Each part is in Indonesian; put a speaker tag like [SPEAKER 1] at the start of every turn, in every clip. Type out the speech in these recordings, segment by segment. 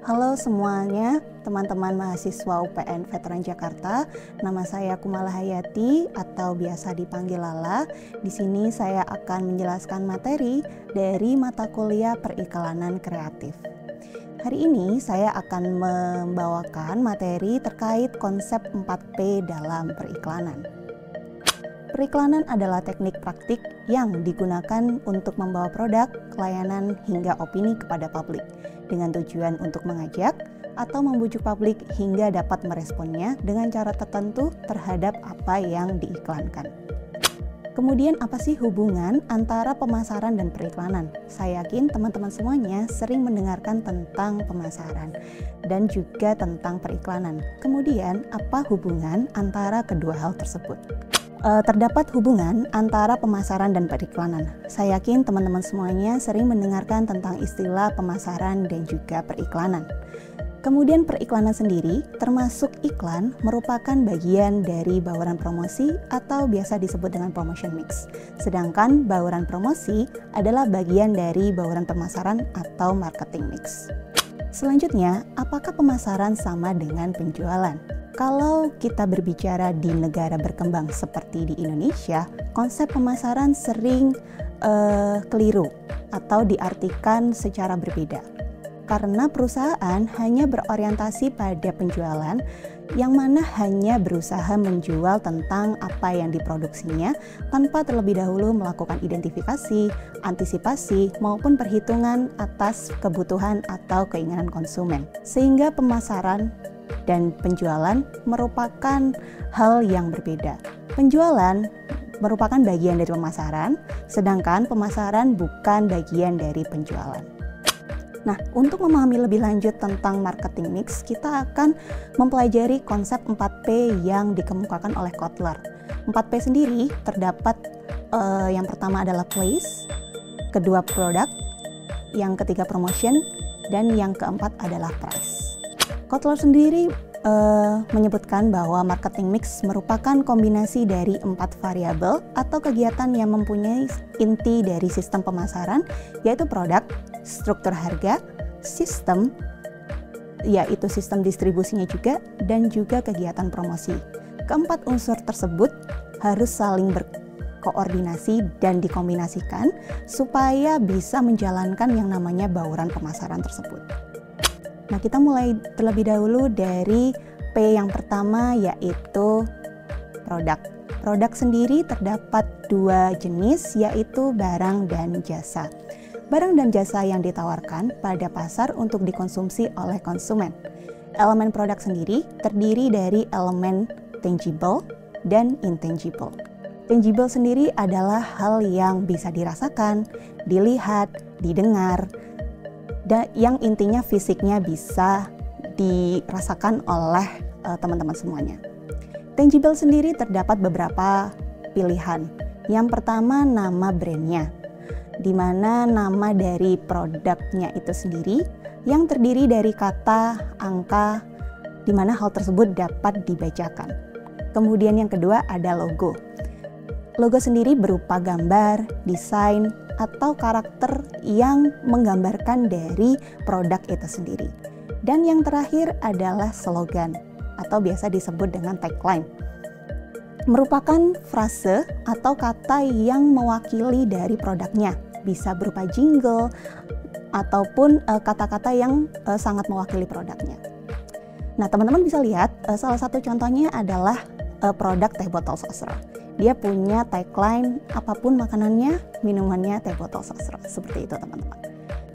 [SPEAKER 1] Halo semuanya, teman-teman mahasiswa UPN Veteran Jakarta. Nama saya Kumala Hayati atau biasa dipanggil Lala. Di sini saya akan menjelaskan materi dari mata kuliah Periklanan Kreatif. Hari ini saya akan membawakan materi terkait konsep 4P dalam periklanan. Periklanan adalah teknik praktik yang digunakan untuk membawa produk, layanan, hingga opini kepada publik dengan tujuan untuk mengajak atau membujuk publik hingga dapat meresponnya dengan cara tertentu terhadap apa yang diiklankan. Kemudian apa sih hubungan antara pemasaran dan periklanan? Saya yakin teman-teman semuanya sering mendengarkan tentang pemasaran dan juga tentang periklanan. Kemudian apa hubungan antara kedua hal tersebut? Terdapat hubungan antara pemasaran dan periklanan. Saya yakin teman-teman semuanya sering mendengarkan tentang istilah pemasaran dan juga periklanan. Kemudian periklanan sendiri, termasuk iklan, merupakan bagian dari bauran promosi atau biasa disebut dengan promotion mix. Sedangkan bauran promosi adalah bagian dari bauran pemasaran atau marketing mix. Selanjutnya, apakah pemasaran sama dengan penjualan? Kalau kita berbicara di negara berkembang seperti di Indonesia, konsep pemasaran sering keliru atau diartikan secara berbeda. Karena perusahaan hanya berorientasi pada penjualan, yang mana hanya berusaha menjual tentang apa yang diproduksinya tanpa terlebih dahulu melakukan identifikasi, antisipasi, maupun perhitungan atas kebutuhan atau keinginan konsumen. Sehingga pemasaran dan penjualan merupakan hal yang berbeda. Penjualan merupakan bagian dari pemasaran, sedangkan pemasaran bukan bagian dari penjualan. Nah, untuk memahami lebih lanjut tentang marketing mix, kita akan mempelajari konsep 4P yang dikemukakan oleh Kotler. 4P sendiri terdapat yang pertama adalah place, kedua product, yang ketiga promotion, dan yang keempat adalah price. Kotler sendiri menyebutkan bahwa marketing mix merupakan kombinasi dari 4 variabel atau kegiatan yang mempunyai inti dari sistem pemasaran, yaitu produk, struktur harga, sistem, yaitu sistem distribusinya juga, dan juga kegiatan promosi. Keempat unsur tersebut harus saling berkoordinasi dan dikombinasikan supaya bisa menjalankan yang namanya bauran pemasaran tersebut. Nah, kita mulai terlebih dahulu dari P yang pertama, yaitu produk. Produk sendiri terdapat dua jenis, yaitu barang dan jasa. Barang dan jasa yang ditawarkan pada pasar untuk dikonsumsi oleh konsumen. Elemen produk sendiri terdiri dari elemen tangible dan intangible. Tangible sendiri adalah hal yang bisa dirasakan, dilihat, didengar, dan yang intinya fisiknya bisa dirasakan oleh teman-teman semuanya. Tangible sendiri terdapat beberapa pilihan. Yang pertama, nama brandnya, di mana nama dari produknya itu sendiri yang terdiri dari kata, angka, di mana hal tersebut dapat dibacakan. Kemudian yang kedua ada logo. Logo sendiri berupa gambar, desain, atau karakter yang menggambarkan dari produk itu sendiri. Dan yang terakhir adalah slogan atau biasa disebut dengan tagline. Merupakan frase atau kata yang mewakili dari produknya. Bisa berupa jingle ataupun kata-kata yang sangat mewakili produknya. Nah, teman-teman bisa lihat salah satu contohnya adalah produk teh botol sosro. Dia punya tagline, apapun makanannya, minumannya teh botol sosro. Seperti itu, teman-teman.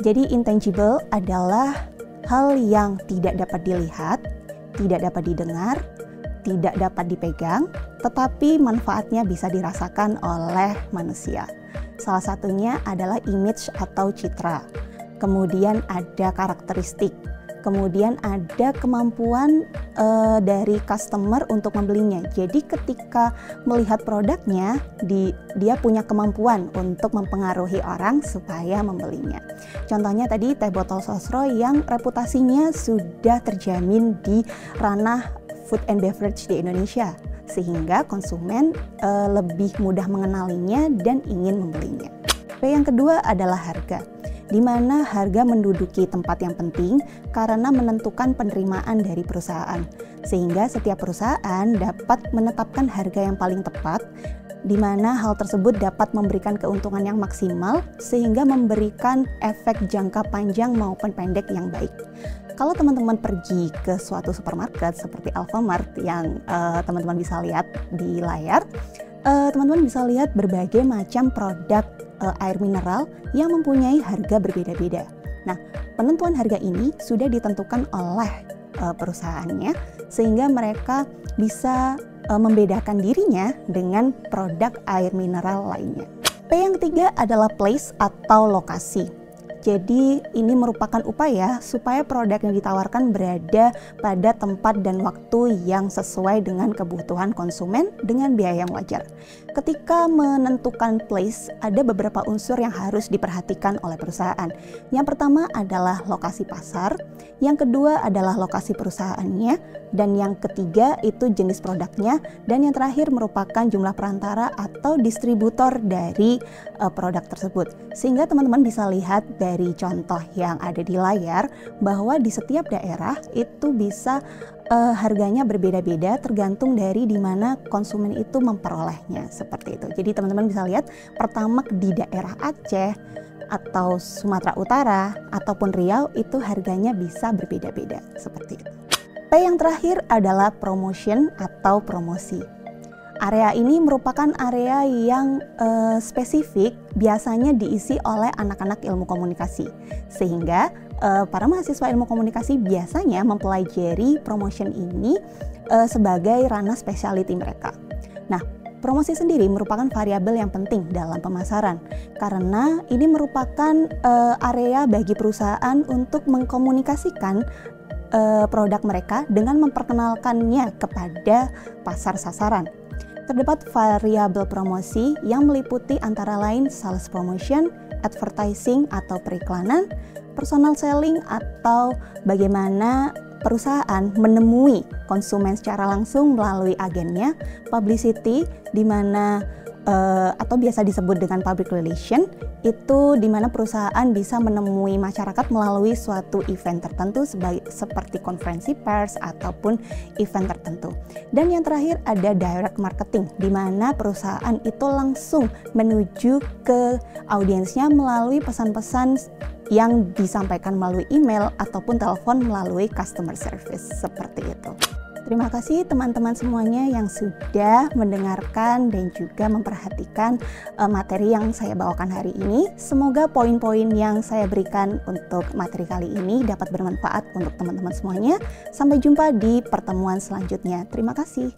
[SPEAKER 1] Jadi intangible adalah hal yang tidak dapat dilihat, tidak dapat didengar, tidak dapat dipegang, tetapi manfaatnya bisa dirasakan oleh manusia. Salah satunya adalah image atau citra. Kemudian ada karakteristik. Kemudian ada kemampuan dari customer untuk membelinya. Jadi ketika melihat produknya, dia punya kemampuan untuk mempengaruhi orang supaya membelinya. Contohnya tadi teh botol sosro yang reputasinya sudah terjamin di ranah food and beverage di Indonesia, sehingga konsumen lebih mudah mengenalinya dan ingin membelinya. P yang kedua adalah harga. di mana harga menduduki tempat yang penting karena menentukan penerimaan dari perusahaan. Sehingga setiap perusahaan dapat menetapkan harga yang paling tepat, di mana hal tersebut dapat memberikan keuntungan yang maksimal sehingga memberikan efek jangka panjang maupun pendek yang baik. Kalau teman-teman pergi ke suatu supermarket seperti Alfamart yang teman-teman bisa lihat di layar, teman-teman bisa lihat berbagai macam produk air mineral yang mempunyai harga berbeda-beda. Nah, penentuan harga ini sudah ditentukan oleh perusahaannya sehingga mereka bisa membedakan dirinya dengan produk air mineral lainnya. P yang ketiga adalah place atau lokasi. Jadi ini merupakan upaya supaya produk yang ditawarkan berada pada tempat dan waktu yang sesuai dengan kebutuhan konsumen dengan biaya yang wajar. Ketika menentukan place, ada beberapa unsur yang harus diperhatikan oleh perusahaan. Yang pertama adalah lokasi pasar, yang kedua adalah lokasi perusahaannya, dan yang ketiga itu jenis produknya, dan yang terakhir merupakan jumlah perantara atau distributor dari produk tersebut. Sehingga teman-teman bisa lihat dari contoh yang ada di layar bahwa di setiap daerah itu bisa harganya berbeda-beda tergantung dari di mana konsumen itu memperolehnya, seperti itu. Jadi teman-teman bisa lihat Pertamax di daerah Aceh atau Sumatera Utara ataupun Riau itu harganya bisa berbeda-beda seperti itu. P yang terakhir adalah promotion atau promosi. Area ini merupakan area yang spesifik, biasanya diisi oleh anak-anak ilmu komunikasi. Sehingga para mahasiswa ilmu komunikasi biasanya mempelajari promotion ini sebagai ranah specialty mereka. Nah, promosi sendiri merupakan variabel yang penting dalam pemasaran karena ini merupakan area bagi perusahaan untuk mengkomunikasikan produk mereka dengan memperkenalkannya kepada pasar sasaran. Terdapat variabel promosi yang meliputi antara lain sales promotion, advertising atau periklanan, personal selling atau bagaimana perusahaan menemui konsumen secara langsung melalui agennya, publicity di mana atau biasa disebut dengan public relation, itu di mana perusahaan bisa menemui masyarakat melalui suatu event tertentu seperti konferensi pers ataupun event tertentu. Dan yang terakhir ada direct marketing, di mana perusahaan itu langsung menuju ke audiensnya melalui pesan-pesan yang disampaikan melalui email ataupun telepon melalui customer service, seperti itu. Terima kasih teman-teman semuanya yang sudah mendengarkan dan juga memperhatikan materi yang saya bawakan hari ini. Semoga poin-poin yang saya berikan untuk materi kali ini dapat bermanfaat untuk teman-teman semuanya. Sampai jumpa di pertemuan selanjutnya. Terima kasih.